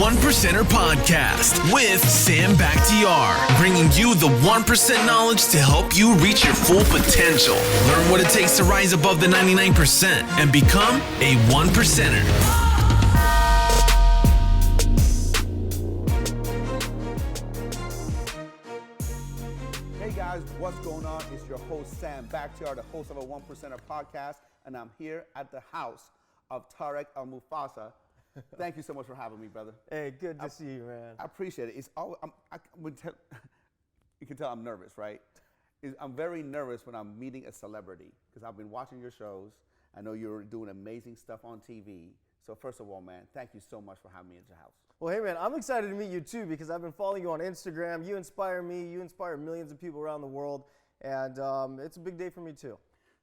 One Percenter Podcast with SAMBAKHTIAR, bringing you the 1% knowledge to help you reach your full potential. Learn what it takes to rise above the 99% and become a 1%er. Hey guys, what's going on? It's your host SAMBAKHTIAR, the host of a 1%er podcast, and I'm here at the house of Tarek El Moussa. Thank you so much for having me, brother. Hey, good to see you, man. I appreciate it. It's always, you can tell I'm nervous, right? I'm very nervous when I'm meeting a celebrity because I've been watching your shows. I know you're doing amazing stuff on TV. So first of all, man, thank you so much for having me at your house. Well, hey, man, I'm excited to meet you, too, because I've been following you on Instagram. You inspire me. You inspire millions of people around the world. And it's a big day for me, too.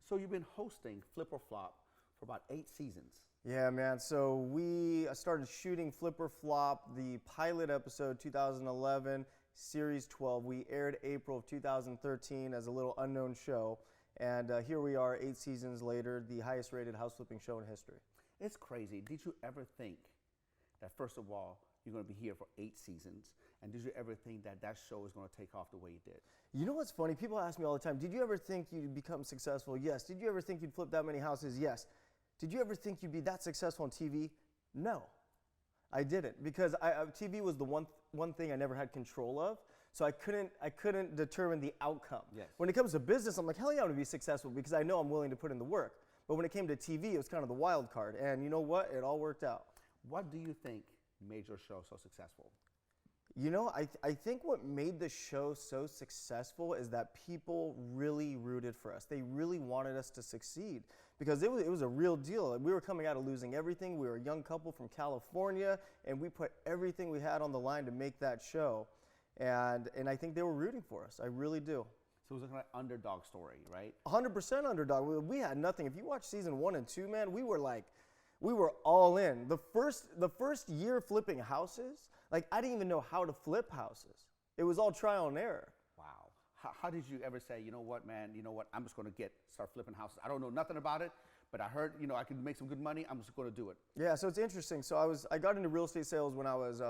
So you've been hosting Flip or Flop for about 8 seasons. Yeah, man. So we started shooting Flip or Flop, the pilot episode 2011, Series 12. We aired April of 2013 as a little unknown show. And here we are 8 seasons later, the highest rated house flipping show in history. It's crazy. Did you ever think that, first of all, you're going to be here for 8 seasons? And did you ever think that that show is going to take off the way it did? You know what's funny? People ask me all the time, did you ever think you'd become successful? Yes. Did you ever think you'd flip that many houses? Yes. Did you ever think you'd be that successful on TV? No, I didn't, because TV was the one thing I never had control of, so I couldn't determine the outcome. Yes. When it comes to business, I'm like, hell yeah, I'm gonna be successful because I know I'm willing to put in the work. But when it came to TV, it was kind of the wild card, and you know what? It all worked out. What do you think made your show so successful? You know, I think what made the show so successful is that people really rooted for us. They really wanted us to succeed because it was a real deal. We were coming out of losing everything. We were a young couple from California, and we put everything we had on the line to make that show. And I think they were rooting for us. I really do. So it was like an underdog story, right? 100% underdog. We had nothing. If you watch season 1 and 2, man, we were all in. The first year flipping houses, like I didn't even know how to flip houses. It was all trial and error. Wow. How did you ever say, you know what, man, I'm just going to start flipping houses. I don't know nothing about it, but I heard, I could make some good money. I'm just going to do it. Yeah, so it's interesting. So I got into real estate sales when I was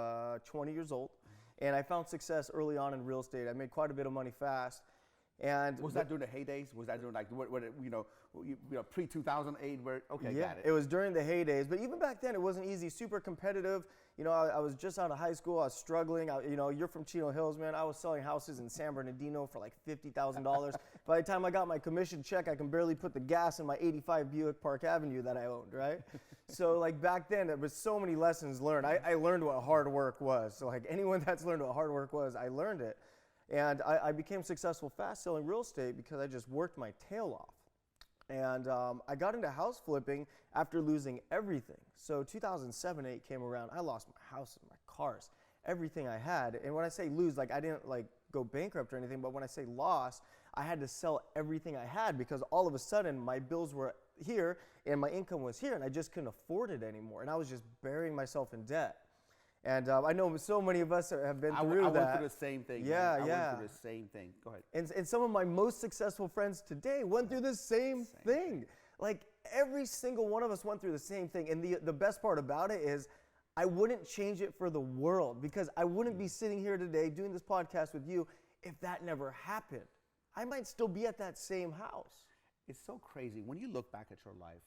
20 years old, and I found success early on in real estate. I made quite a bit of money fast. And was that during the heydays? Was that during like pre-2008? Where okay, yeah, got it. It was during the heydays, but even back then it wasn't easy. Super competitive. I was just out of high school. I was struggling. You're from Chino Hills, man. I was selling houses in San Bernardino for like $50,000. By the time I got my commission check, I can barely put the gas in my '85 Buick Park Avenue that I owned, right? So like back then, there was so many lessons learned. I learned what hard work was. So like anyone that's learned what hard work was, I learned it. And I became successful fast selling real estate because I just worked my tail off. And I got into house flipping after losing everything. So 2007-8 came around. I lost my house and my cars, everything I had. And when I say lose, like I didn't like go bankrupt or anything, but when I say lost, I had to sell everything I had because all of a sudden my bills were here and my income was here and I just couldn't afford it anymore. And I was just burying myself in debt. And I know so many of us have been through that. I went through the same thing. Yeah, man. yeah. I went through the same thing. Go ahead. And some of my most successful friends today went through the same thing. Like every single one of us went through the same thing. And the best part about it is I wouldn't change it for the world because I wouldn't be sitting here today doing this podcast with you if that never happened. I might still be at that same house. It's so crazy. When you look back at your life,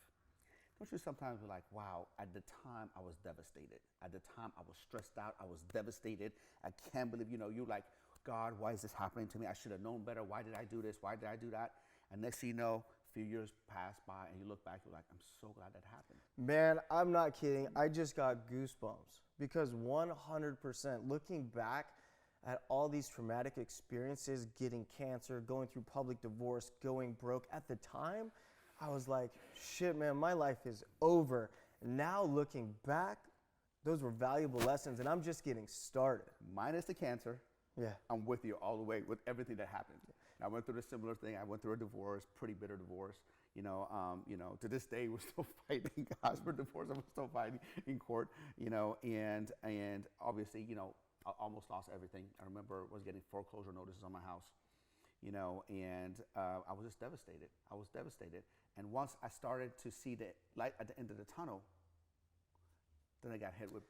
don't you sometimes be like, wow, at the time I was devastated. At the time I was stressed out. I was devastated. I can't believe, you're like, God, why is this happening to me? I should have known better. Why did I do this? Why did I do that? And next thing you know, a few years pass by and you look back, you're like, I'm so glad that happened. Man, I'm not kidding. I just got goosebumps because 100% looking back at all these traumatic experiences, getting cancer, going through public divorce, going broke at the time, I was like, shit, man, my life is over. Now looking back, those were valuable lessons, and I'm just getting started. Minus the cancer. Yeah. I'm with you all the way with everything that happened. I went through a similar thing. I went through a divorce, pretty bitter divorce. To this day, we're still fighting. Gosh, for divorce, we're still fighting in court. And obviously, I almost lost everything. I remember I was getting foreclosure notices on my house. And I was just devastated. I was devastated. And once I started to see the light at the end of the tunnel, then I got hit with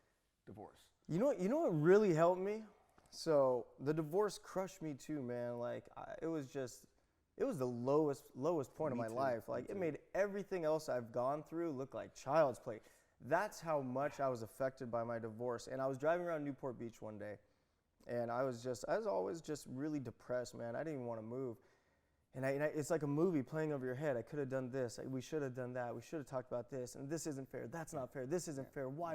divorce? You know what really helped me? So the divorce crushed me too, man. Like it was the lowest point of my life. Like it made everything else I've gone through look like child's play. That's how much I was affected by my divorce. And I was driving around Newport Beach one day, and I was always just really depressed, man. I didn't even want to move. And it's like a movie playing over your head. I could have done this. We should have done that. We should have talked about this. And this isn't fair. That's not fair. This isn't fair. Why?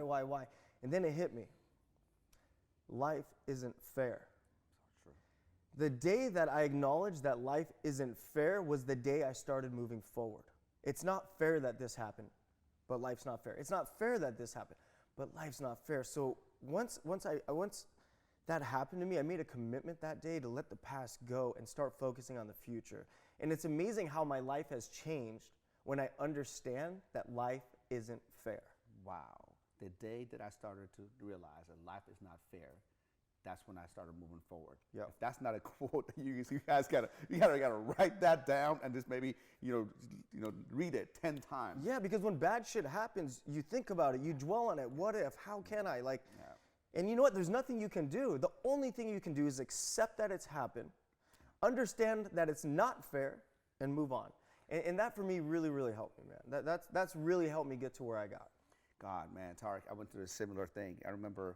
And then it hit me. Life isn't fair. True. The day that I acknowledged that life isn't fair was the day I started moving forward. It's not fair that this happened, but life's not fair. It's not fair that this happened, but life's not fair. So once that happened to me, I made a commitment that day to let the past go and start focusing on the future. And it's amazing how my life has changed when I understand that life isn't fair. Wow. The day that I started to realize that life is not fair, that's when I started moving forward. Yep. If that's not a quote, you guys gotta write that down and just maybe read it 10 times. Yeah, because when bad shit happens, you think about it, you dwell on it. What if? How can I? And you know what? There's nothing you can do. The only thing you can do is accept that it's happened, understand that it's not fair, and move on. And that for me really, really helped me, man. That's really helped me get to where I got. God, man, Tarek, I went through a similar thing. I remember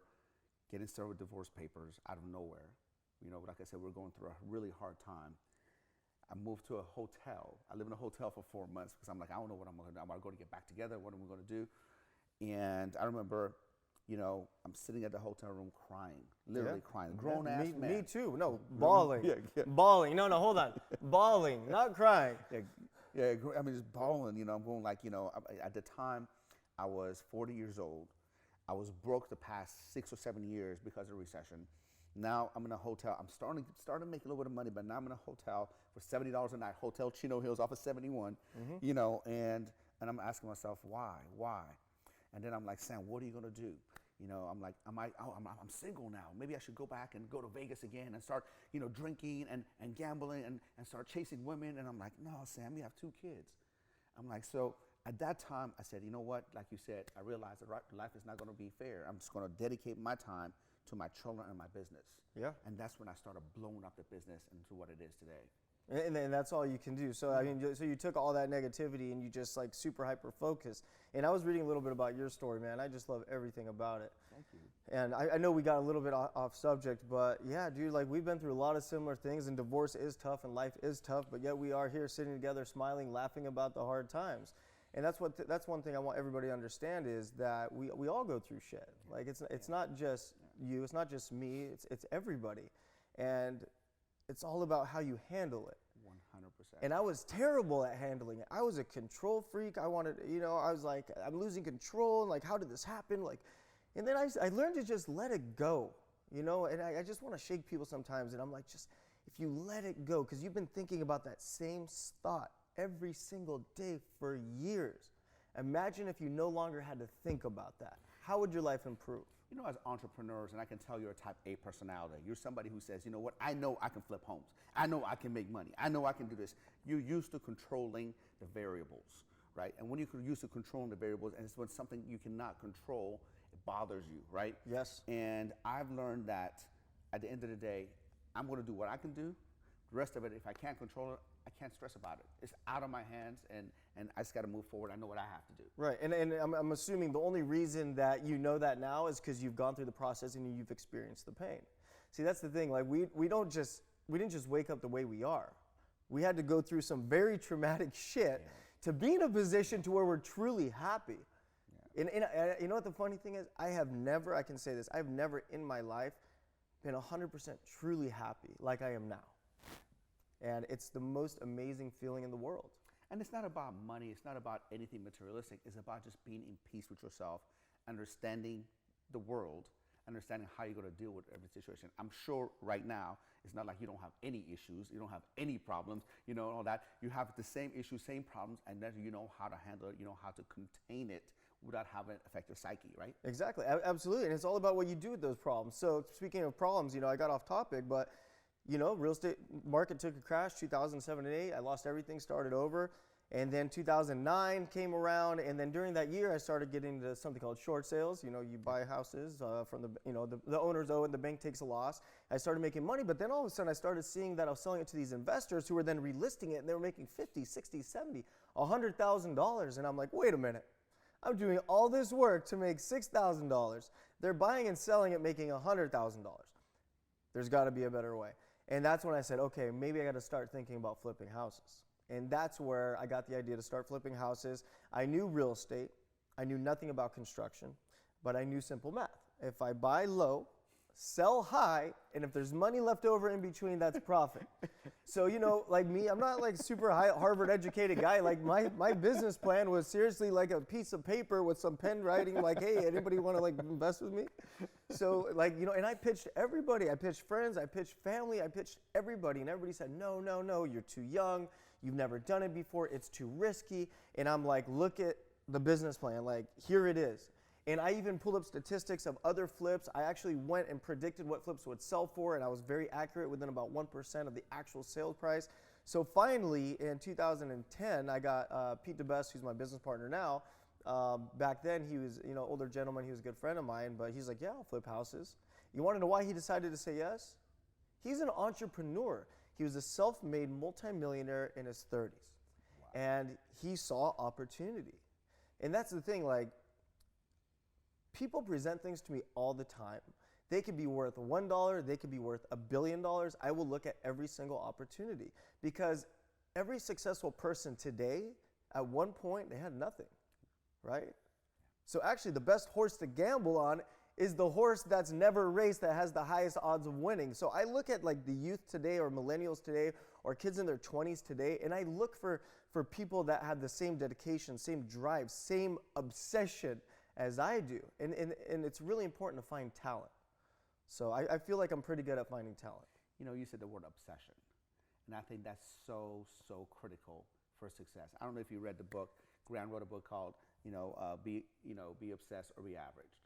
getting started with divorce papers out of nowhere. Like I said, we were going through a really hard time. I moved to a hotel. I lived in a hotel for 4 months because I'm like, I don't know what I'm going to do. I'm going to get back together. What am I going to do? And I remember, I'm sitting at the hotel room crying, literally crying. Grown-ass man. Me too. No, bawling. Yeah. Bawling. No, hold on. Bawling, not crying. Yeah, I mean, just bawling, I'm going like, at the time, I was 40 years old. I was broke the past 6 or 7 years because of the recession. Now I'm in a hotel. I'm starting to make a little bit of money, but now I'm in a hotel for $70 a night. Hotel Chino Hills off of 71, and I'm asking myself, why? And then I'm like, Sam, what are you gonna do? I'm like, I'm single now. Maybe I should go back and go to Vegas again and start, drinking and gambling and start chasing women. And I'm like, no, Sam, you have 2 kids. I'm like, so at that time, I said, you know what? Like you said, I realized that life is not going to be fair. I'm just going to dedicate my time to my children and my business. Yeah. And that's when I started blowing up the business into what it is today. And that's all you can do. So, I mean, so you took all that negativity and you just like super hyper focused. And I was reading a little bit about your story, man. I just love everything about it. Thank you. And I know we got a little bit off subject, but yeah, dude, like we've been through a lot of similar things, and divorce is tough and life is tough, but yet we are here sitting together smiling, laughing about the hard times. And that's one thing I want everybody to understand is that we all go through shit. Like it's not just you, it's not just me, it's everybody. And it's all about how you handle it. 100%. And I was terrible at handling it. I was a control freak. I wanted, I was like, I'm losing control, and like, how did this happen? Like, and then I learned to just let it go, and I just want to shake people sometimes, and I'm like, just, if you let it go, because you've been thinking about that same thought every single day for years. Imagine if you no longer had to think about that. How would your life improve? As entrepreneurs, and I can tell you're a type A personality, you're somebody who says, you know what, I know I can flip homes. I know I can make money. I know I can do this. You're used to controlling the variables, right? And when you're used to controlling the variables, and it's when something you cannot control, it bothers you, right? Yes. And I've learned that at the end of the day, I'm going to do what I can do. The rest of it, if I can't control it, I can't stress about it. It's out of my hands, and I just got to move forward. I know what I have to do. Right, and I'm assuming the only reason that you know that now is because you've gone through the process and you've experienced the pain. See, that's the thing. Like we didn't just wake up the way we are. We had to go through some very traumatic shit to be in a position to where we're truly happy. Yeah. And you know what the funny thing is? I can say this, I've never in my life been 100% truly happy like I am now. And it's the most amazing feeling in the world. And it's not about money. It's not about anything materialistic. It's about just being in peace with yourself, understanding the world, understanding how you're going to deal with every situation. I'm sure right now, it's not like you don't have any issues. You don't have any problems, all that. You have the same issues, same problems, and then you know how to handle it. You know how to contain it without having it affect your psyche, right? Exactly. Absolutely. And it's all about what you do with those problems. So speaking of problems, I got off topic, but real estate market took a crash 2007 and 2008. I lost everything, started over. And then 2009 came around, and then during that year, I started getting into something called short sales. You know, you buy houses from the owners owe it, and the bank takes a loss. I started making money, but then all of a sudden, I started seeing that I was selling it to these investors who were then relisting it, and they were making $50, $60, $70, $100,000. And I'm like, wait a minute. I'm doing all this work to make $6,000. They're buying and selling it, making $100,000. There's got to be a better way. And that's when I said, okay, maybe I got to start thinking about flipping houses. And that's where I got the idea to start flipping houses. I knew real estate. I knew nothing about construction, but I knew simple math. If I buy low, sell high, and if there's money left over in between, that's profit. So, you know, like me, I'm not like super high Harvard educated guy. Like my business plan was seriously like a piece of paper with some pen writing like, hey, anybody want to like invest with me? So like, you know, and I pitched everybody. I pitched friends, I pitched family, I pitched everybody. And everybody said, no, no, no, you're too young. You've never done it before. It's too risky. And I'm like, look at the business plan. Like, here it is. And I even pulled up statistics of other flips. I actually went and predicted what flips would sell for, and I was very accurate within about 1% of the actual sales price. So finally, in 2010, I got Pete DeBest, who's my business partner now. Back then, he was, you know, older gentleman. He was a good friend of mine, but he's like, yeah, I'll flip houses. You want to know why he decided to say yes? He's an entrepreneur. He was a self-made multimillionaire in his 30s. Wow. And he saw opportunity. And that's the thing, like, people present things to me all the time. They could be worth $1, they could be worth $1 billion. I will look at every single opportunity because every successful person today, at one point, they had nothing, right? So actually, the best horse to gamble on is the horse that's never raced that has the highest odds of winning. So I look at like the youth today or millennials today or kids in their 20s today, and I look for people that have the same dedication, same drive, same obsession as I do. And it's really important to find talent. So I feel like I'm pretty good at finding talent. You know, you said the word obsession. And I think that's so critical for success. I don't know if you read the book. Grant wrote a book called, Be Obsessed or Be Averaged.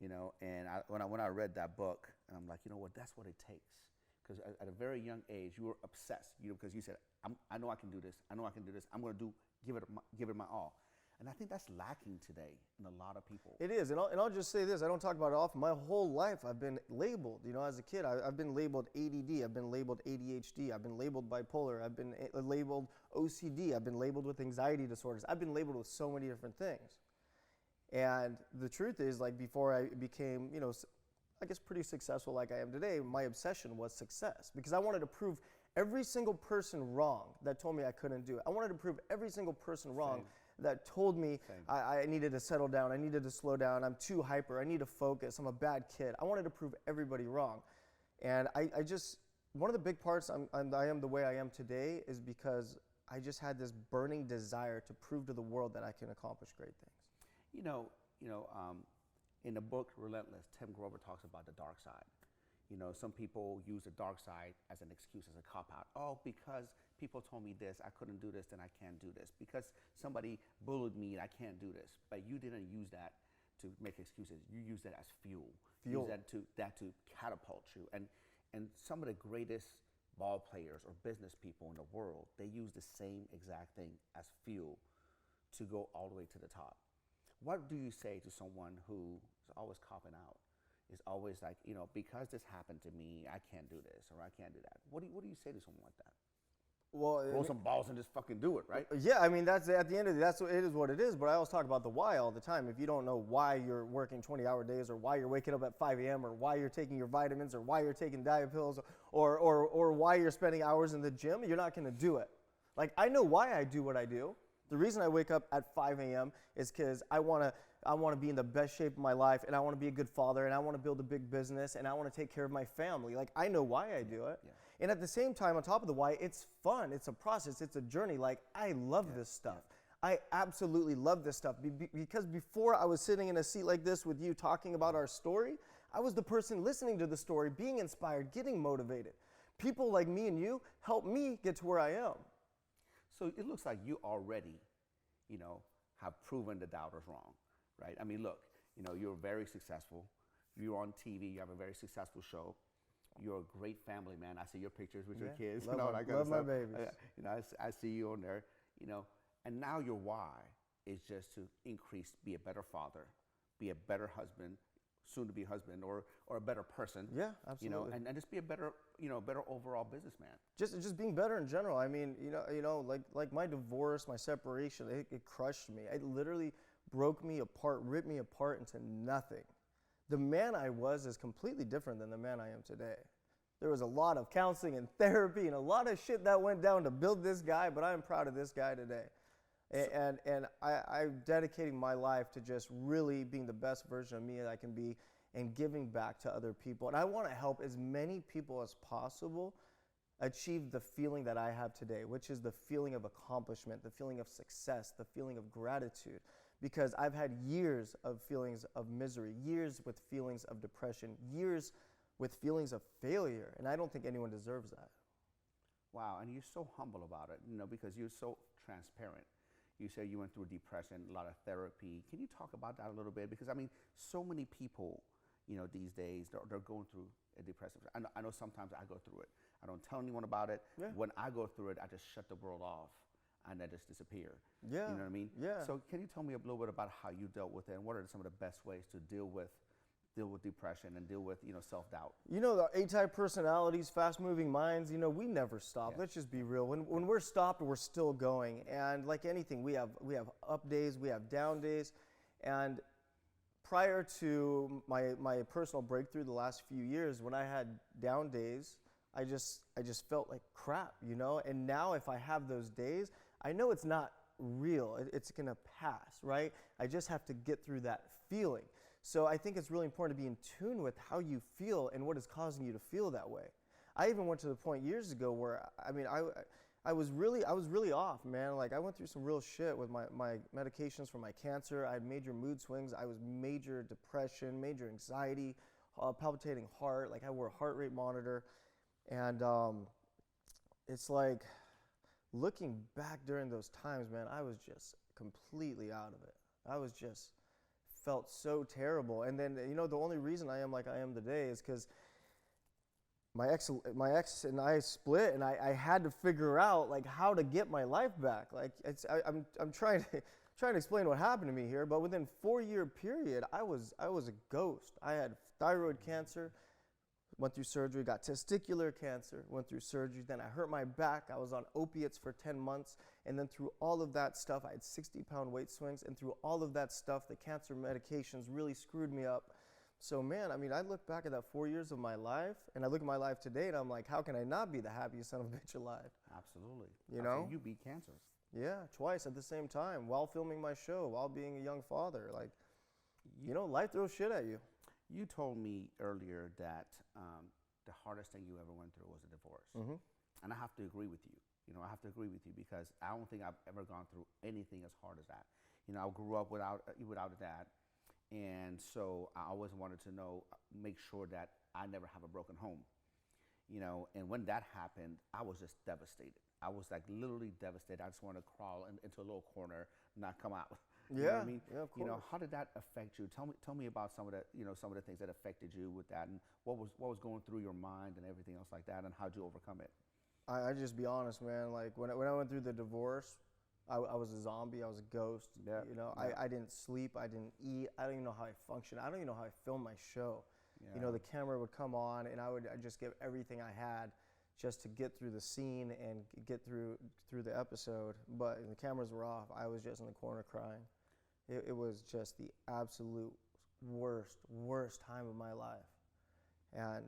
You know, and when I read that book, I'm like, you know what, that's what it takes. Because at a very young age, you were obsessed, because you said, I know I can do this. I know I can do this. I'm going to give it my all. And I think that's lacking today in a lot of people. It is, and I'll just say this. I don't talk about it often. My whole life, I've been labeled. You know, as a kid, I've been labeled ADD. I've been labeled ADHD. I've been labeled bipolar. I've been labeled OCD. I've been labeled with anxiety disorders. I've been labeled with so many different things. And the truth is, like, before I became, I guess pretty successful like I am today, my obsession was success. Because I wanted to prove every single person wrong that told me I couldn't do it. I wanted to prove every single person wrong that told me I needed to settle down, I needed to slow down, I'm too hyper, I need to focus, I'm a bad kid. I wanted to prove everybody wrong. And I just, one of the big parts I am the way I am today is because I just had this burning desire to prove to the world that I can accomplish great things. In the book Relentless, Tim Grover talks about the dark side. You know, some people use the dark side as an excuse, as a cop-out. Oh, because people told me this, I couldn't do this, then I can't do this. Because somebody bullied me, I can't do this. But you didn't use that to make excuses. You used that as fuel. You used that to catapult you. And some of the greatest ball players or business people in the world, they use the same exact thing as fuel to go all the way to the top. What do you say to someone who is always copping out? Is always like, because this happened to me, I can't do this or I can't do that. What do you say to someone like that? Well, roll some balls and just fucking do it, right? Yeah, I mean, that's at the end of it, it is what it is. But I always talk about the why all the time. If you don't know why you're working 20-hour days, or why you're waking up at 5 a.m., or why you're taking your vitamins, or why you're taking diet pills, or why you're spending hours in the gym, you're not going to do it. Like, I know why I do what I do. The reason I wake up at 5 a.m. is because I want to be in the best shape of my life, and I want to be a good father, and I want to build a big business, and I want to take care of my family. Like, I know why I do it. Yeah. And at the same time, on top of the why, it's fun. It's a process. It's a journey. Like, I love this stuff. Yeah. I absolutely love this stuff because before I was sitting in a seat like this with you talking about our story, I was the person listening to the story, being inspired, getting motivated. People like me and you help me get to where I am. So it looks like you already, have proven the doubters wrong, right? I mean, look, you're very successful. You're on TV. You have a very successful show. You're a great family man. I see your pictures with your kids. Love my baby. I see you on there. And now your why is just to be a better father, be a better husband, soon to be husband, or a better person. Yeah, absolutely. And just be a better, better overall businessman. Just being better in general. I mean, like my divorce, my separation, it crushed me. It literally broke me apart, ripped me apart into nothing. The man I was is completely different than the man I am today. There was a lot of counseling and therapy and a lot of shit that went down to build this guy, but I'm proud of this guy today. And I'm dedicating my life to just really being the best version of me that I can be and giving back to other people. And I want to help as many people as possible achieve the feeling that I have today, which is the feeling of accomplishment, the feeling of success, the feeling of gratitude. Because I've had years of feelings of misery, years with feelings of depression, years with feelings of failure, and I don't think anyone deserves that. Wow, and you're so humble about it, because you're so transparent. You say you went through depression, a lot of therapy. Can you talk about that a little bit? Because I mean, so many people, these days, they're going through a depressive. I know sometimes I go through it. I don't tell anyone about it. Yeah. When I go through it, I just shut the world off and I just disappear. Yeah. You know what I mean? Yeah. So can you tell me a little bit about how you dealt with it and what are some of the best ways to deal with depression and deal with self-doubt? The A-type personalities, fast-moving minds, we never stop. Yeah. Let's just be real. When we're stopped, we're still going. And like anything, we have up days, we have down days. And prior to my personal breakthrough the last few years, when I had down days, I just felt like crap, And now if I have those days, I know it's not real. It's gonna pass, right? I just have to get through that feeling. So I think it's really important to be in tune with how you feel and what is causing you to feel that way. I even went to the point years ago where, I was really off, man. Like I went through some real shit with my medications for my cancer. I had major mood swings. I was major depression, major anxiety, palpitating heart. Like I wore a heart rate monitor. And it's like, looking back during those times, man, I was just completely out of it. I was just felt so terrible. And then, the only reason I am like I am today is because my ex and I split, and I had to figure out like how to get my life back. Like I'm trying to explain what happened to me here, but within a 4-year period, I was a ghost. I had thyroid cancer. Went through surgery, got testicular cancer, went through surgery, then I hurt my back. I was on opiates for 10 months, and then through all of that stuff, I had 60-pound weight swings, and through all of that stuff, the cancer medications really screwed me up. So man, I look back at that 4 years of my life, and I look at my life today, and I'm like, how can I not be the happiest son of a bitch alive? Absolutely. You beat cancer. Yeah, twice at the same time, while filming my show, while being a young father. Like, life throws shit at you. You told me earlier that the hardest thing you ever went through was a divorce. Mm-hmm. And I have to agree with you. I have to agree with you because I don't think I've ever gone through anything as hard as that. I grew up without a dad. And so I always wanted to make sure that I never have a broken home. And when that happened, I was just devastated. I was like literally devastated. I just wanted to crawl into a little corner, not come out. You know what I mean? Yeah, of course. How did that affect you? Tell me about some of the things that affected you with that, and what was going through your mind and everything else like that, and how'd you overcome it? I just be honest, man. Like when I went through the divorce, I was a zombie. I was a ghost. Yeah. I didn't sleep. I didn't eat. I don't even know how I functioned. I don't even know how I filmed my show. Yeah. The camera would come on, and I'd just give everything I had just to get through the scene and get through the episode. But the cameras were off. I was just in the corner crying. It was just the absolute worst time of my life. And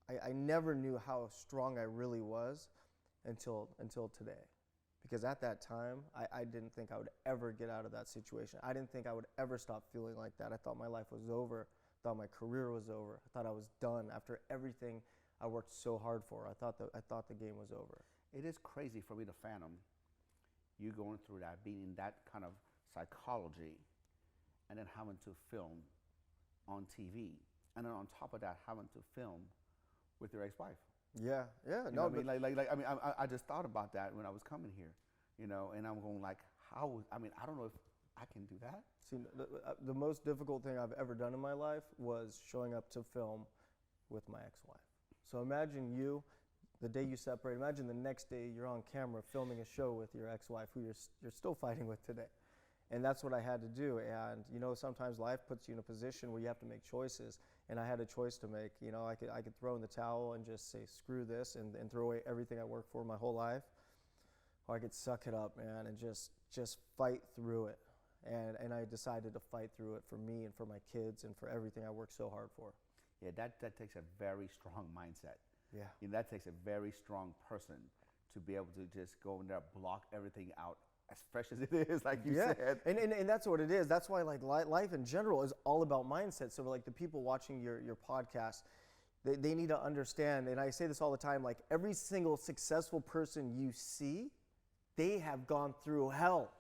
I never knew how strong I really was until today. Because at that time, I didn't think I would ever get out of that situation. I didn't think I would ever stop feeling like that. I thought my life was over. I thought my career was over. I thought I was done after everything I worked so hard for. I thought the game was over. It is crazy for me to fathom you going through that, being in that kind of psychology, and then having to film on TV, and then on top of that, having to film with your ex-wife. Yeah. No, I just thought about that when I was coming here, and I'm going like, how? I don't know if I can do that. See, the most difficult thing I've ever done in my life was showing up to film with my ex-wife. So imagine the day you separate, imagine the next day you're on camera filming a show with your ex-wife who you're still fighting with today. And that's what I had to do. And you know, sometimes life puts you in a position where you have to make choices. And I had a choice to make. You know, I could throw in the towel and just say, screw this, and throw away everything I worked for my whole life. Or I could suck it up, man, and just fight through it. And I decided to fight through it for me and for my kids and for everything I worked so hard for. Yeah, that takes a very strong mindset. Yeah. You know, that takes a very strong person to be able to just go in there, block everything out, as fresh as it is, like you said. And that's what it is. That's why like life in general is all about mindset. So like the people watching your podcast, they need to understand, and I say this all the time, like every single successful person you see, they have gone through hell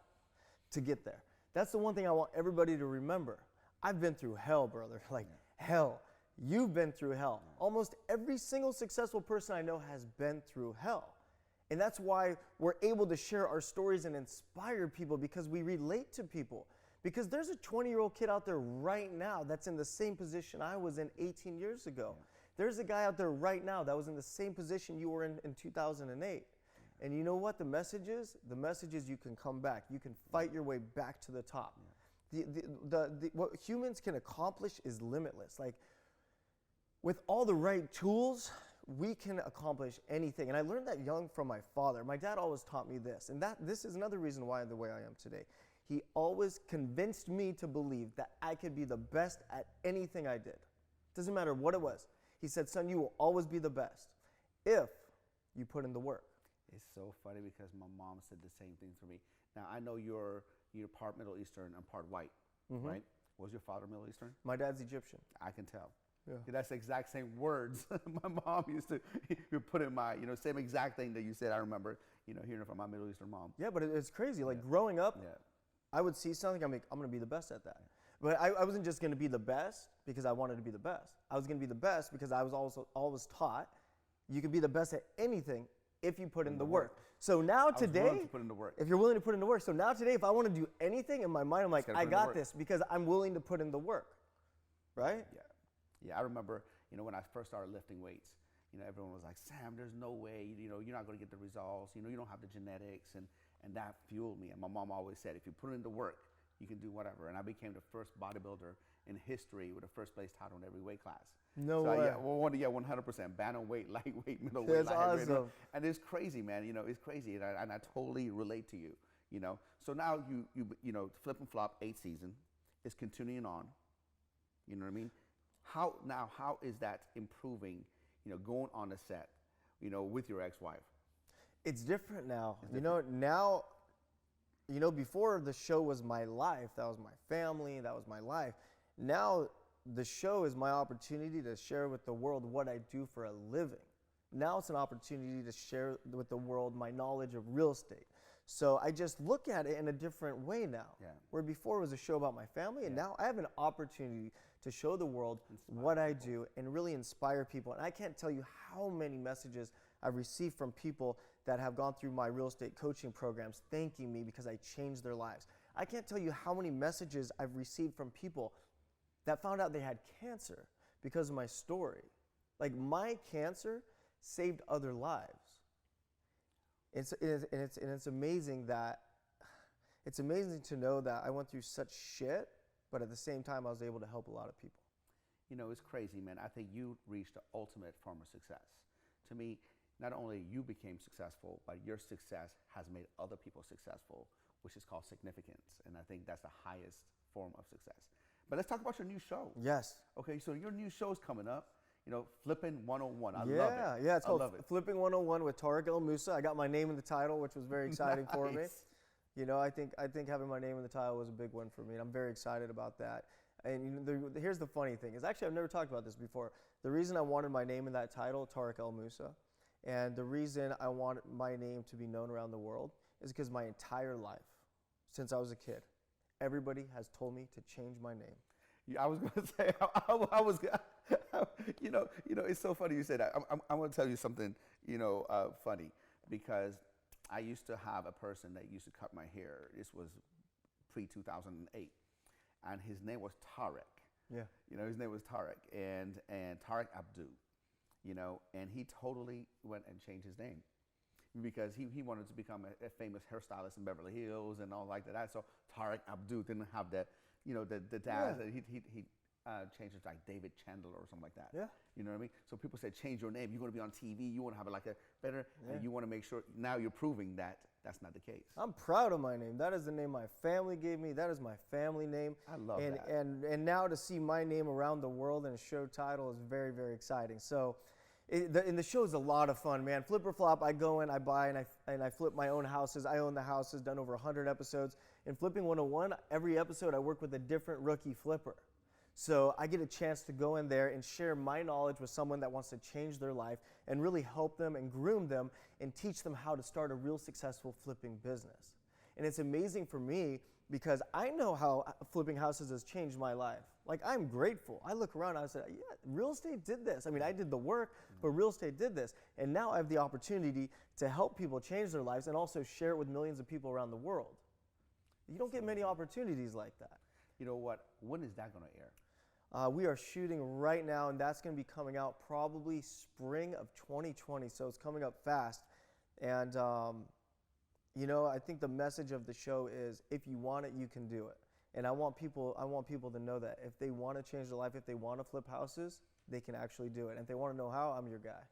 to get there. That's the one thing I want everybody to remember. I've been through hell, brother, like hell. You've been through hell. Almost every single successful person I know has been through hell. And that's why we're able to share our stories and inspire people, because we relate to people. Because there's a 20-year-old kid out there right now that's in the same position I was in 18 years ago. There's a guy out there right now that was in the same position you were in 2008. And you know what the message is? The message is you can come back. You can fight your way back to the top. What humans can accomplish is limitless. Like, with all the right tools, we can accomplish anything. And I learned that young from my father. My dad always taught me this. And this is another reason why I'm the way I am today. He always convinced me to believe that I could be the best at anything I did. Doesn't matter what it was. He said, son, you will always be the best if you put in the work. It's so funny because my mom said the same thing for me. Now, I know you're part Middle Eastern and part white, right? Was your father Middle Eastern? My dad's Egyptian. I can tell. Yeah. That's the exact same words my mom used to put in my, same exact thing that you said. I remember, hearing from my Middle Eastern mom. Yeah, but it's crazy. Like growing up, I would see something, I'm going to be the best at that. But I wasn't just going to be the best because I wanted to be the best. I was going to be the best because I was also always taught you can be the best at anything if you put in the work. So now today, to put in the work. If you're willing to put in the work. So now today, if I want to do anything in my mind, I'm like, I got this because I'm willing to put in the work, right? Yeah. Yeah, I remember, when I first started lifting weights, everyone was like, Sam, there's no way, you're not going to get the results, you don't have the genetics, and that fueled me. And my mom always said, if you put in the work, you can do whatever. And I became the first bodybuilder in history with a first place title in every weight class. No way. Yeah, 100%. Bantamweight, lightweight, middleweight, That's awesome. And it's crazy, man. It's crazy, and I totally relate to you. So now you flip and flop 8th season is continuing on. You know what I mean? How is that improving? Going on the set, with your ex-wife. It's different now. Now. Before the show was my life, that was my family, that was my life. Now the show is my opportunity to share with the world what I do for a living. Now it's an opportunity to share with the world my knowledge of real estate. So I just look at it in a different way now. Yeah. Where before it was a show about my family, and now I have an opportunity to show the world what I do and really inspire people. And I can't tell you how many messages I've received from people that have gone through my real estate coaching programs thanking me because I changed their lives. I can't tell you how many messages I've received from people that found out they had cancer because of my story. Like, my cancer saved other lives. It's amazing to know that I went through such shit, but at the same time I was able to help a lot of people. It's crazy, man. I think you reached the ultimate form of success. To me, not only you became successful, but your success has made other people successful, which is called significance. And I think that's the highest form of success. But let's talk about your new show. Yes. Okay, so your new show's coming up. Flipping 101. I love it. Yeah, it's called Flipping 101 with Tarek El Moussa. I got my name in the title, which was very exciting for me. I think having my name in the title was a big one for me, and I'm very excited about that. And here's the funny thing is, actually, I've never talked about this before. The reason I wanted my name in that title, Tarek El Moussa, and the reason I want my name to be known around the world is because my entire life, since I was a kid, everybody has told me to change my name. Yeah, I was going to say, I was, it's so funny you say that. I'm going to tell you something, funny, because I used to have a person that used to cut my hair. This was pre-2008, and his name was Tarek. Yeah. His name was Tarek, and Tarek Abdu. and he totally went and changed his name because he wanted to become a famous hairstylist in Beverly Hills and all like that. So Tarek Abdul didn't have that, the dad. Yeah. He changed it to like David Chandler or something like that. Yeah. You know what I mean? So people say, change your name. You're going to be on TV. You want to have like a better, and you want to make sure now you're proving that that's not the case. I'm proud of my name. That is the name my family gave me. That is my family name. I love that. And now to see my name around the world in a show title is very, very exciting. So, the show is a lot of fun, man. Flip or Flop, I go in, I buy, and I flip my own houses. I own the houses, done over 100 episodes. In Flipping 101, every episode I work with a different rookie flipper. So I get a chance to go in there and share my knowledge with someone that wants to change their life and really help them and groom them and teach them how to start a real successful flipping business. And it's amazing for me because I know how flipping houses has changed my life. Like, I'm grateful. I look around and I said, yeah, real estate did this. I mean, I did the work, but real estate did this. And now I have the opportunity to help people change their lives and also share it with millions of people around the world. You don't get many opportunities like that. You know what? When is that going to air? We are shooting right now, and that's going to be coming out probably spring of 2020, so it's coming up fast. And, I think the message of the show is, if you want it, you can do it. And I want people to know that if they want to change their life, if they want to flip houses, they can actually do it. And if they want to know how, I'm your guy.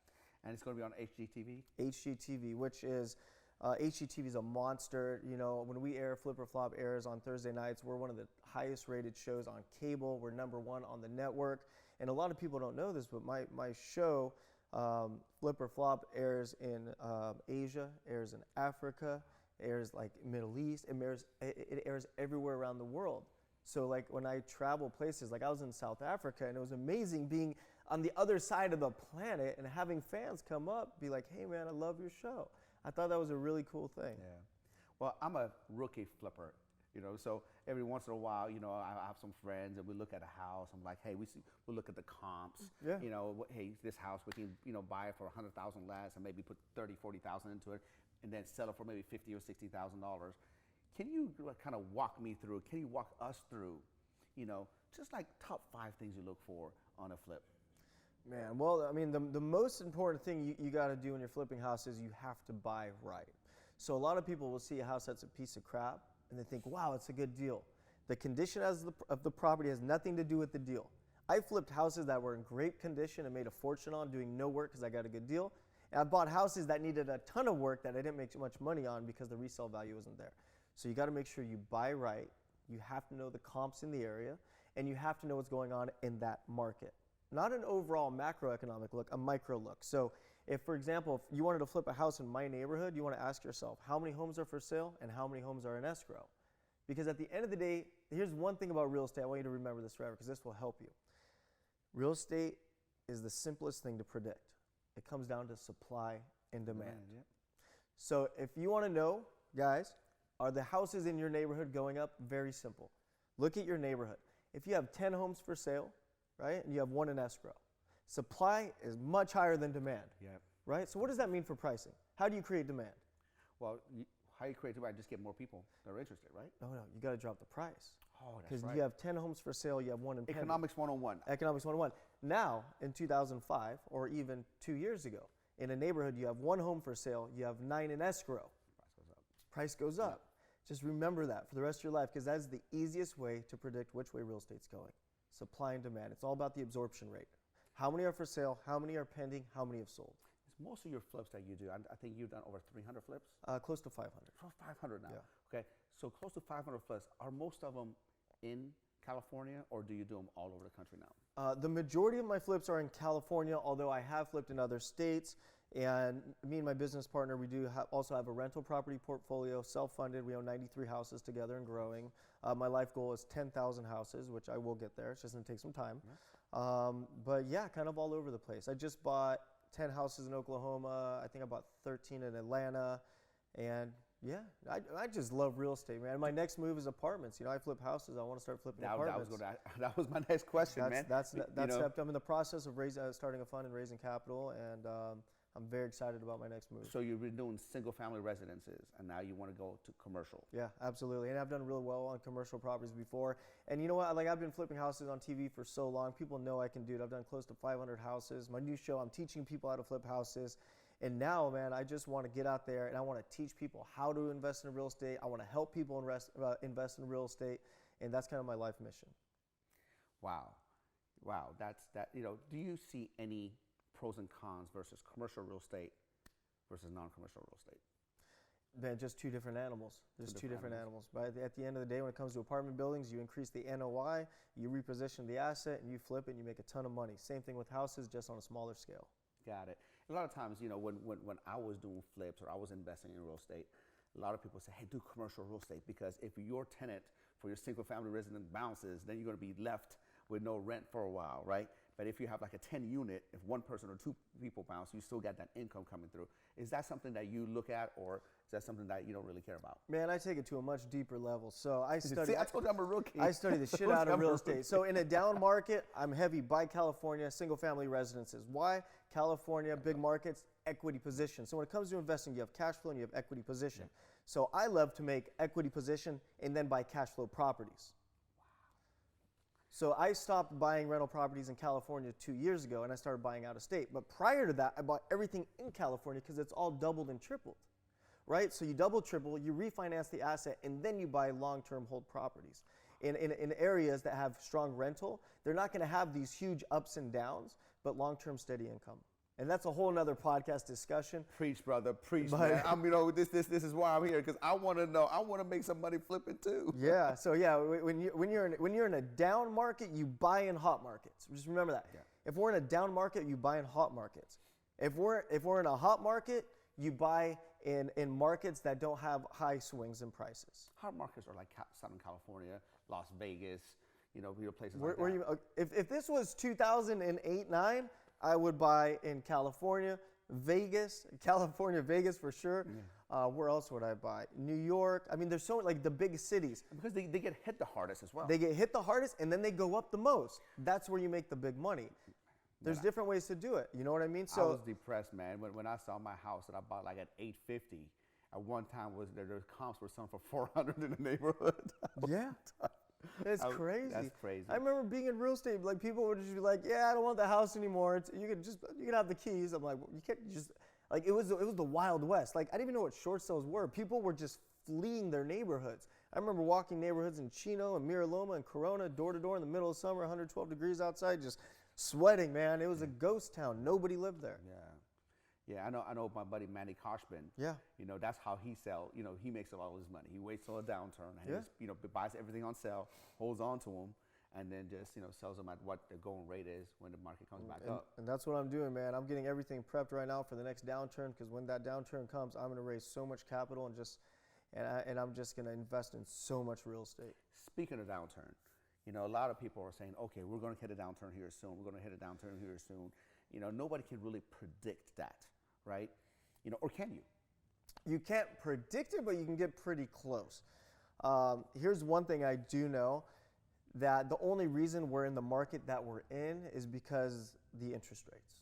And it's going to be on HGTV? HGTV, which is... HGTV is a monster. When we air, Flip or Flop airs on Thursday nights. We're one of the highest rated shows on cable. We're #1 on the network. And a lot of people don't know this, but my show, Flip or Flop, airs in Asia, airs in Africa, airs like Middle East. It airs everywhere around the world. So like when I travel places, like I was in South Africa, and it was amazing being on the other side of the planet and having fans come up, be like, hey man, I love your show. I thought that was a really cool thing. Yeah. Well, I'm a rookie flipper, so every once in a while, I have some friends and we look at a house. I'm like, hey, we'll look at the comps. Yeah. Hey, this house, we can, buy it for $100,000 less and maybe put $30,000-$40,000 into it and then sell it for maybe $50,000 or $60,000. Can you kind of walk me through, can you walk us through, just like top 5 things you look for on a flip? Man, well, I mean, the most important thing you got to do when you're flipping houses, you have to buy right. So a lot of people will see a house that's a piece of crap, and they think, wow, it's a good deal. The condition of the property has nothing to do with the deal. I flipped houses that were in great condition and made a fortune on doing no work because I got a good deal. And I bought houses that needed a ton of work that I didn't make much money on because the resale value wasn't there. So you got to make sure you buy right. You have to know the comps in the area, and you have to know what's going on in that market. Not an overall macroeconomic look, a micro look. So if, for example, if you wanted to flip a house in my neighborhood, you want to ask yourself, how many homes are for sale and how many homes are in escrow? Because at the end of the day, here's one thing about real estate. I want you to remember this forever because this will help you. Real estate is the simplest thing to predict. It comes down to supply and demand. Yeah. So if you want to know, guys, are the houses in your neighborhood going up? Very simple. Look at your neighborhood. If you have 10 homes for sale, right, and you have 1 in escrow, supply is much higher than demand. Yeah. Right? So what does that mean for pricing? How do you create demand? Well, how you create demand? Just get more people that are interested, right? No, you got to drop the price. Oh, that's Because right. you have 10 homes for sale, you have 1 in pending. Economics 101. Economics 101. Now, in 2005, or even 2 years ago, in a neighborhood, you have 1 home for sale, you have 9 in escrow. Price goes up. Just remember that for the rest of your life, because that's the easiest way to predict which way real estate's going. Supply and demand. It's all about the absorption rate. How many are for sale? How many are pending? How many have sold? It's most of your flips that you do. I think you've done over 300 flips. Close to 500. 500 now. Yeah. Okay, so close to 500 flips. Are most of them in California, or do you do them all over the country now? The majority of my flips are in California, although I have flipped in other states. And me and my business partner, we do also have a rental property portfolio, self-funded. We own 93 houses together and growing. My life goal is 10,000 houses, which I will get there. It's just going to take some time. But yeah, kind of all over the place. I just bought 10 houses in Oklahoma. I think I bought 13 in Atlanta. And yeah, I just love real estate, man. My next move is apartments. I flip houses. I want to start flipping apartments. That was my next question, man. That's I'm in the process of starting a fund and raising capital. And I'm very excited about my next move. So you've been doing single-family residences, and now you want to go to commercial. Yeah, absolutely. And I've done really well on commercial properties before. And you know what? Like, I've been flipping houses on TV for so long. People know I can do it. I've done close to 500 houses. My new show, I'm teaching people how to flip houses. And now, man, I just want to get out there and I want to teach people how to invest in real estate. I want to help people invest in real estate. And that's kind of my life mission. Wow. Do you see any pros and cons versus commercial real estate versus non-commercial real estate? Man, just two different animals. There's two different animals. But at the end of the day, when it comes to apartment buildings, you increase the NOI, you reposition the asset, and you flip it, and you make a ton of money. Same thing with houses, just on a smaller scale. Got it. A lot of times, when I was doing flips or I was investing in real estate, a lot of people say, hey, do commercial real estate, because if your tenant for your single family resident bounces, then you're going to be left with no rent for a while, right? But if you have like a 10 unit, if one person or two people bounce, you still got that income coming through. Is that something that you look at, or is that something that you don't really care about? Man, I take it to a much deeper level. So I study. See, I told you I'm a rookie. I study the shit out of real estate. So in a down market, I'm heavy by California, single family residences. Why? California, big markets, equity position. So when it comes to investing, you have cash flow and you have equity position. Yeah. So I love to make equity position and then buy cash flow properties. So I stopped buying rental properties in California 2 years ago, and I started buying out of state. But prior to that, I bought everything in California because it's all doubled and tripled, right? So you double, triple, you refinance the asset, and then you buy long-term hold properties. In areas that have strong rental, they're not going to have these huge ups and downs, but long-term steady income. And that's a whole nother podcast discussion. Preach, brother, preach, man. This is why I'm here, because I want to know. I want to make some money flipping too. Yeah. So yeah, when you're in a down market, you buy in hot markets. Just remember that. Yeah. If we're in a down market, you buy in hot markets. If we're in a hot market, you buy in markets that don't have high swings in prices. Hot markets are like Southern California, Las Vegas, places like that. If this was 2008-9. I would buy in California, Vegas for sure. Yeah. Where else would I buy? New York. I mean, there's so like the big cities. Because they get hit the hardest as well. They get hit the hardest, and then they go up the most. That's where you make the big money. There's different ways to do it. You know what I mean? So I was depressed, man, when I saw my house that I bought like at $850. At one time, their comps were selling for $400 in the neighborhood. Yeah. It's crazy. That's crazy. I remember being in real estate, like people would just be like, "Yeah, I don't want the house anymore. You can have the keys." I'm like, well, you can't just like it was the Wild West. Like I didn't even know what short sales were. People were just fleeing their neighborhoods. I remember walking neighborhoods in Chino and Mira Loma and Corona, door to door in the middle of summer, 112 degrees outside, just sweating, man. It was a ghost town. Nobody lived there. Yeah, I know my buddy Manny Koshman. Yeah. That's how he sells. He makes a lot of his money. He waits till a downturn and just, buys everything on sale, holds on to them, and then just, sells them at what the going rate is when the market comes back up. And that's what I'm doing, man. I'm getting everything prepped right now for the next downturn, because when that downturn comes, I'm going to raise so much capital and I'm just going to invest in so much real estate. Speaking of downturn, a lot of people are saying, okay, we're going to hit a downturn here soon. We're going to hit a downturn here soon. Nobody can really predict that. Right? Or can you? You can't predict it, but you can get pretty close. Here's one thing I do know, that the only reason we're in the market that we're in is because the interest rates.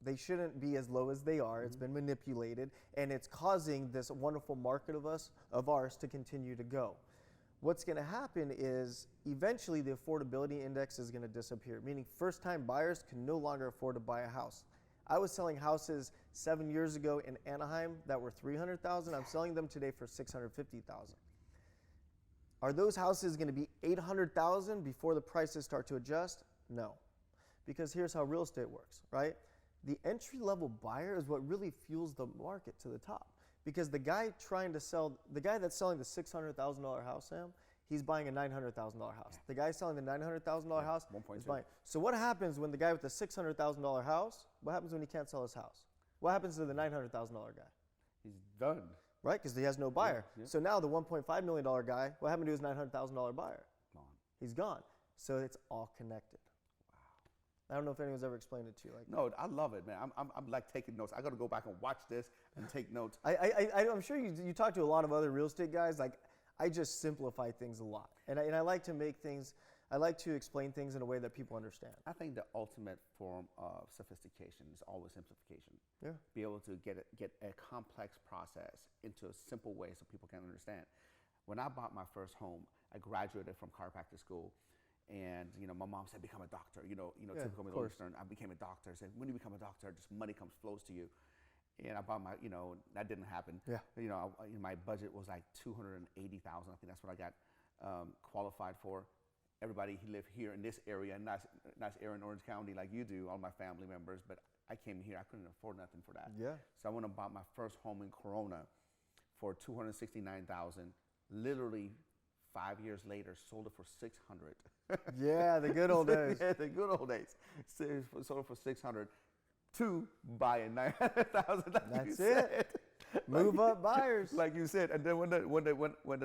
They shouldn't be as low as they are. It's been manipulated, and it's causing this wonderful market of ours to continue to go. What's going to happen is eventually the affordability index is going to disappear, meaning first-time buyers can no longer afford to buy a house. I was selling houses 7 years ago in Anaheim that were $300,000. I'm selling them today for $650,000. Are those houses going to be $800,000 before the prices start to adjust? No, because here's how real estate works, right? The entry-level buyer is what really fuels the market to the top, because the guy that's selling the $600,000 house, Sam, he's buying a $900,000 house. The guy selling the $900,000 house is buying. So what happens when the guy with the $600,000 house, what happens when he can't sell his house? What happens to the $900,000 guy? He's done. Right, because he has no buyer. Yeah. So now the $1.5 million guy, what happened to his $900,000 buyer? Gone. He's gone. So it's all connected. Wow. I don't know if anyone's ever explained it to you like that. No, I love it, man. I'm like taking notes. I got to go back and watch this and take notes. I'm sure you talk to a lot of other real estate guys. Like, I just simplify things a lot. And I like to make things I like to explain things in a way that people understand. I think the ultimate form of sophistication is always simplification. Yeah. Be able to get a complex process into a simple way so people can understand. When I bought my first home, I graduated from chiropractic school, and my mom said, "Become a doctor." Yeah, typical of Middle course. Eastern. I became a doctor. I said, "When you become a doctor, just money flows to you." And I bought my, that didn't happen. Yeah. My budget was like $280,000. I think that's what I got qualified for. Everybody lived here in this area, nice area in Orange County, like you do, all my family members. But I came here, I couldn't afford nothing for that. Yeah. So I went and bought my first home in Corona for $269,000. Literally 5 years later, sold it for $600. Yeah, the good old days. Yeah, the good old days. Sold it for $600 to buy a $900,000. That's it. Move up buyers. Like you said, and then when the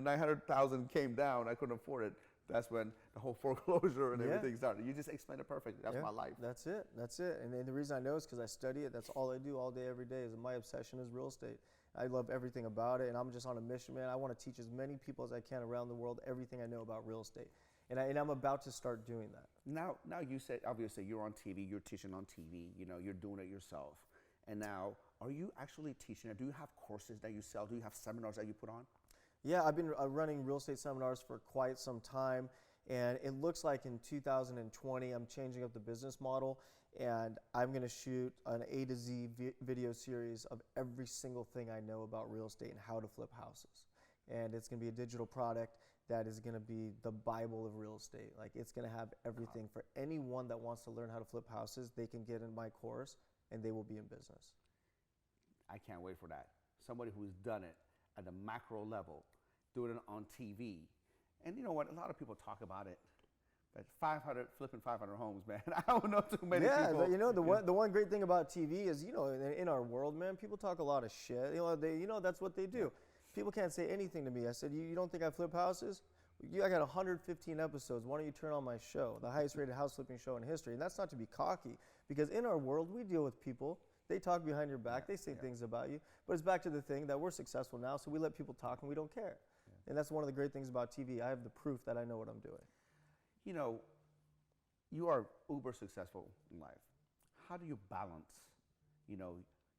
$900,000 came down, I couldn't afford it. That's when the whole foreclosure and everything started. You just explained it perfectly. That's my life. That's it. That's it. And the reason I know is because I study it. That's all I do all day, every day. Is my obsession is real estate. I love everything about it, and I'm just on a mission, man. I want to teach as many people as I can around the world everything I know about real estate, and I'm about to start doing that. Now you said obviously you're on TV. You're teaching on TV. You're doing it yourself. And now, are you actually teaching it? Do you have courses that you sell? Do you have seminars that you put on? Yeah, I've been running real estate seminars for quite some time, and it looks like in 2020 I'm changing up the business model, and I'm going to shoot an A to Z video series of every single thing I know about real estate and how to flip houses. And it's going to be a digital product that is going to be the Bible of real estate. Like, it's going to have everything for anyone that wants to learn how to flip houses. They can get in my course and they will be in business. I can't wait for that. Somebody who's done it at the macro level, doing it on TV. And you know what? A lot of people talk about it. But flipping 500 homes, man. I don't know too many people. Yeah, the one great thing about TV is, in our world, man, people talk a lot of shit. That's what they do. People can't say anything to me. I said, you don't think I flip houses? I got 115 episodes. Why don't you turn on my show, the highest rated house flipping show in history? And that's not to be cocky, because in our world, we deal with people. They talk behind your back. They say things about you. But it's back to the thing that we're successful now, so we let people talk and we don't care. Yeah. And that's one of the great things about TV. I have the proof that I know what I'm doing. You are uber successful in life. How do you balance,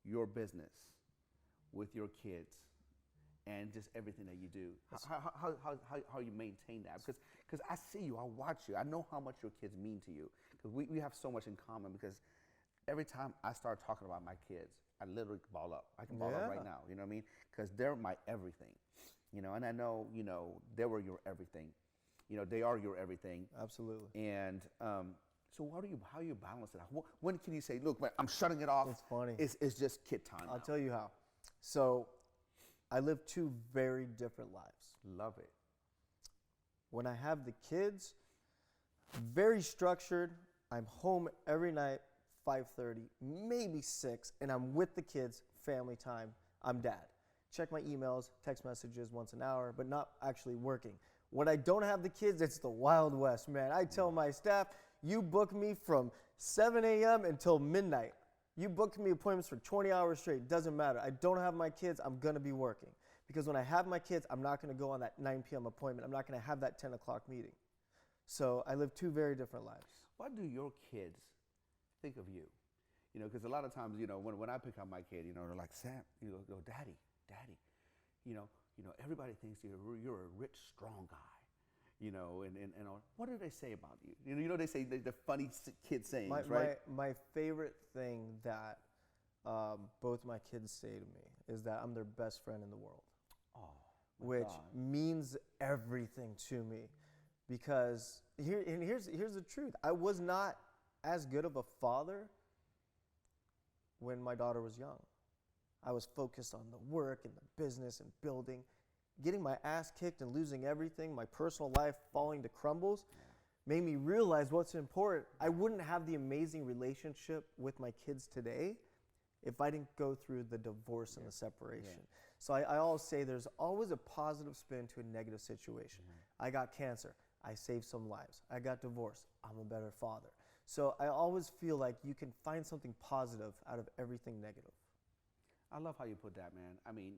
your business with your kids and just everything that you do? How you maintain that? Because I see you, I watch you, I know how much your kids mean to you. Because we have so much in common. Because every time I start talking about my kids, I literally ball up. I can ball up right now. You know what I mean? Because they're my everything. And I know, they were your everything. They are your everything. Absolutely. And so how you balance it out? When can you say, look, man, I'm shutting it off? It's funny. It's just kid time. I'll tell you how. So I live two very different lives. Love it. When I have the kids, very structured. I'm home every night, 5:30, maybe 6, and I'm with the kids, family time. I'm dad. Check my emails, text messages once an hour, but not actually working. When I don't have the kids, it's the Wild West, man. I tell my staff, you book me from 7 a.m. until midnight. You book me appointments for 20 hours straight. Doesn't matter. I don't have my kids, I'm going to be working. Because when I have my kids, I'm not going to go on that 9 p.m. appointment. I'm not going to have that 10 o'clock meeting. So I live two very different lives. What do your kids think of you? Because a lot of times, when I pick up my kid, they're like, Sam, Daddy. Everybody thinks you're a rich, strong guy. And what do they say about you? They say the funny kid sayings, right? My favorite thing that both my kids say to me is that I'm their best friend in the world. Oh, which means everything to me, because here's the truth. I was not as good of a father when my daughter was young. I was focused on the work and the business and building, getting my ass kicked and losing everything. My personal life falling to crumbles made me realize what's important. I wouldn't have the amazing relationship with my kids today if I didn't go through the divorce and the separation. Yeah. So I always say there's always a positive spin to a negative situation. I got cancer. I saved some lives. I got divorced. I'm a better father. So I always feel like you can find something positive out of everything negative. I love how you put that, man. I mean,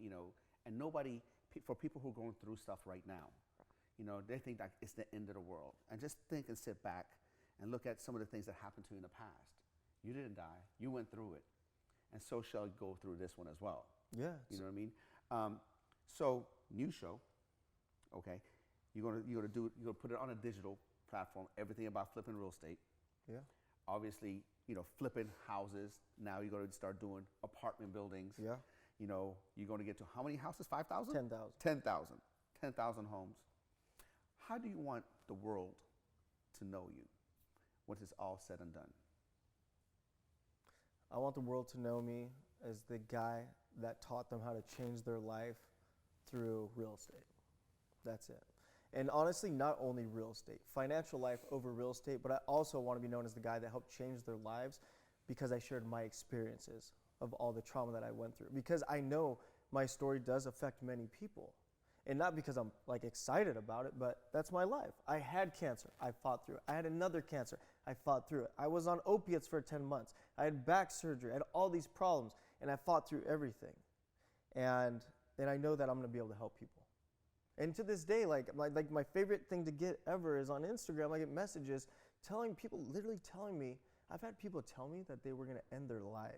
and nobody, for people who are going through stuff right now, you know, they think that it's the end of the world. And just think and sit back and look at some of the things that happened to you in the past. You didn't die. You went through it. And so shall you go through this one as well. Yeah. You know what I mean? So new show, okay? You're gonna put it on a digital platform. Everything about flipping real estate. Yeah. Obviously, you know, flipping houses. Now you're gonna start doing apartment buildings. Yeah. You know, you're gonna get to how many houses? 5,000? 10,000. 10,000. 10,000 homes. How do you want the world to know you when it's all said and done? I want the world to know me as the guy that taught them how to change their life through real estate. That's it. And honestly, not only real estate, financial life over real estate, but I also want to be known as the guy that helped change their lives because I shared my experiences of all the trauma that I went through. Because I know my story does affect many people. And not because I'm like excited about it, but that's my life. I had cancer, I fought through it. I had another cancer, I fought through it. I was on opiates for 10 months. I had back surgery, I had all these problems, and I fought through everything. And I know that I'm gonna be able to help people. And to this day, like my favorite thing to get ever is on Instagram. I get messages telling people, literally telling me, I've had people tell me that they were gonna end their life.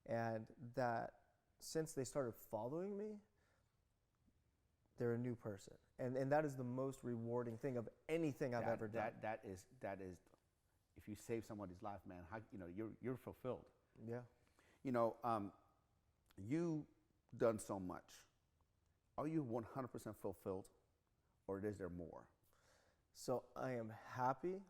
And that since they started following me, they're a new person. And that is the most rewarding thing of anything I've ever done. That is, if you save somebody's life, man, how, you know, you're fulfilled. Yeah. You know, you done so much. Are you 100% fulfilled, or is there more? So I am happy,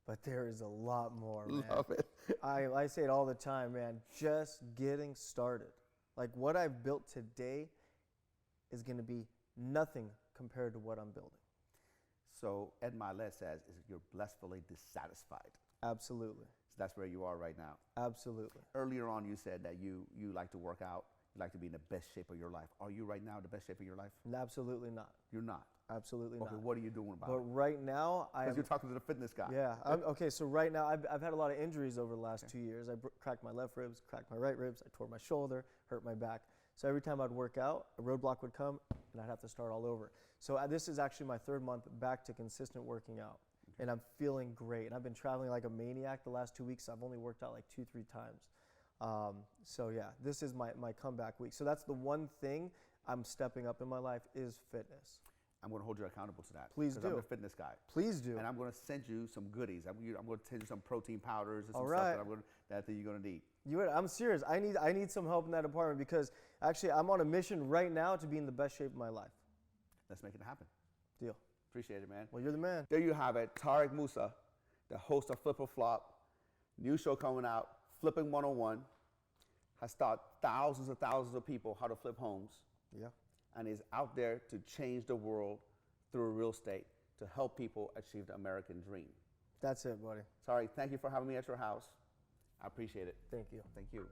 but there is a lot more, man. Love it. I say it all the time, man, just getting started. Like what I've built today is gonna be nothing compared to what I'm building. So Ed Milet says, you're blissfully dissatisfied. Absolutely. So that's where you are right now. Absolutely. Earlier on, you said that you like to work out. You like to be in the best shape of your life. Are you right now in the best shape of your life? Absolutely not. You're not. Absolutely Okay, not. what are you doing about But it? right now, Because you're talking to the fitness guy. Yeah. Okay. So right now, I've had a lot of injuries over the last 2 years. I cracked my left ribs, cracked my right ribs. I tore my shoulder, hurt my back. So every time I'd work out, a roadblock would come, and I'd have to start all over. So this is actually my 3rd month back to consistent working out, and I'm feeling great. And I've been traveling like a maniac the last 2 weeks. I've only worked out like 2-3 times. So yeah, this is my comeback week. So that's the one thing I'm stepping up in my life is fitness. I'm going to hold you accountable to that. Please do. I'm the fitness guy. Please do. And I'm going to send you some goodies. I'm going to send you some protein powders and some All stuff right. that you're going to need. I'm serious. I need some help in that department because actually I'm on a mission right now to be in the best shape of my life. Let's make it happen. Deal. Appreciate it, man. Well, you're the man. There you have it. Tarek Moussa, the host of Flip or Flop. New show coming out, Flipping 101. Has taught thousands of people how to flip homes. Yeah. And is out there to change the world through real estate to help people achieve the American dream. That's it, buddy. Sorry, thank you for having me at your house. I appreciate it. Thank you. Thank you.